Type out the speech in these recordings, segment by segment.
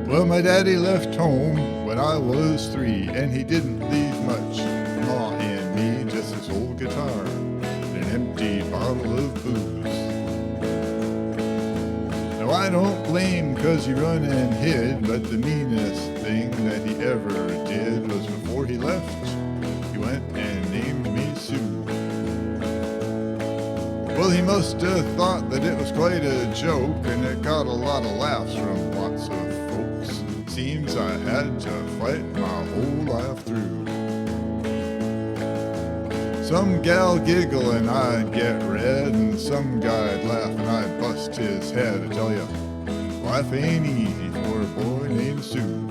Well, my daddy left home when I was 3, and he didn't leave much. Ma and me, just this old guitar and an empty bottle of booze. Now I don't blame 'cause he run and hid, but the meanest thing that he ever did was before he left, he went and named me Sue. Well, he must have thought that it was quite a joke, and it got a lot of laughs from lots of folks. Seems I had to fight my whole life through. Some gal giggle and I'd get red, and some guy'd laugh and I'd bust his head. I tell ya, life ain't easy for a boy named Sue.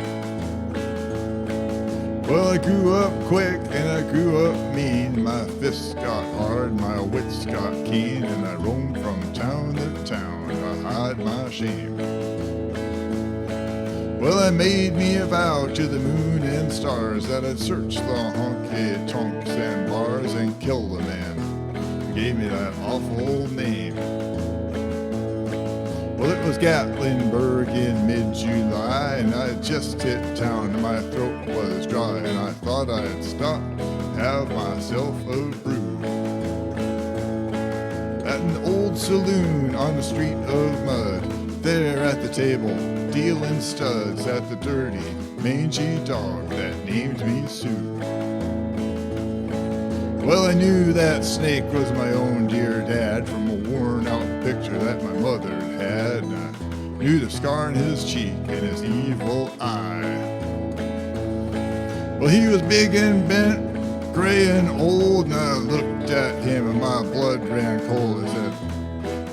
Well, I grew up quick and I grew up mean. My fists got hard, my wits got keen, and I roamed from town to town to hide my shame. Well, I made me a vow to the moon and stars that I'd search the honky-tonks and bars and kill the man who gave me that awful name. Well, it was Gatlinburg in mid-July, and I just hit town and my throat was dry, and I thought I'd stop and have myself a brew. At an old saloon on the street of mud, there at the table, dealing studs at the dirty, mangy dog that named me Sue. Well, I knew that snake was my own dear dad from a worn-out picture that my mother had. I knew the scar on his cheek and his evil eye. Well, he was big and bent, gray and old, and I looked at him and my blood ran cold. I said,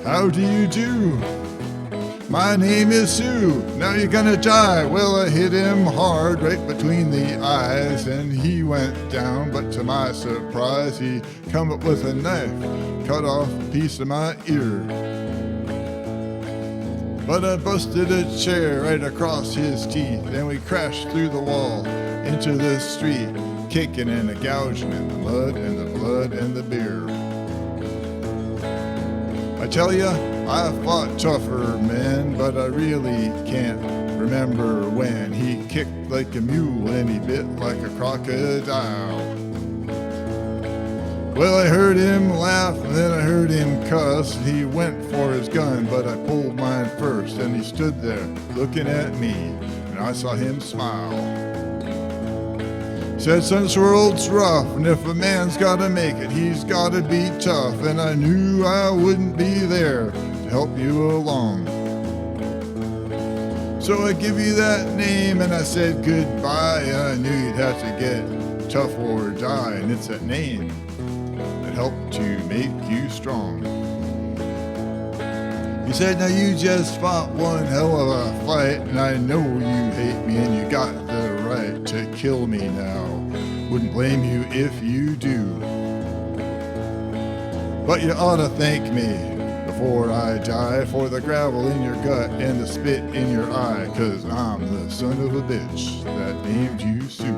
"How do you do? My name is Sue. Now you're gonna die." Well, I hit him hard right between the eyes, and he went down, but to my surprise, he come up with a knife, cut off a piece of my ear. But I busted a chair right across his teeth, and we crashed through the wall into the street, kicking and a gouging in the mud and the blood and the beer. I tell ya, I fought tougher men, but I really can't remember when. He kicked like a mule and he bit like a crocodile. Well, I heard him laugh and then I heard him cuss. He went for his gun, but I pulled mine first, and he stood there looking at me, and I saw him smile. He said, "Son, this world's rough, and if a man's gotta make it, he's gotta be tough." And I knew I wouldn't be there to help you along. So I give you that name and I said goodbye. I knew you'd have to get tough or die, and it's that name that helped to make you strong. He said, "Now you just fought one hell of a fight, and I know you hate me and you got the right to kill me now. Wouldn't blame you if you do. But you ought to thank me before I die for the gravel in your gut and the spit in your eye, 'cause I'm the son of a bitch that named you Sue."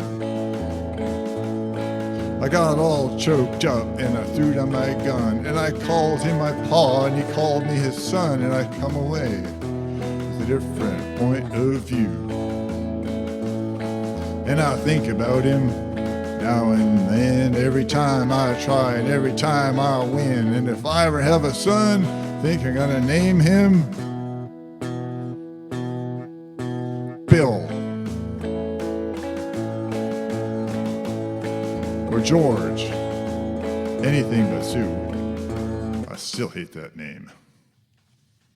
I got all choked up and I threw down my gun, and I called him my pa and he called me his son, and I come away with a different point of view. And I think about him now and then, every time I try and every time I win. And if I ever have a son, think I'm gonna name him Bill or George. Anything but Sue. I still hate that name.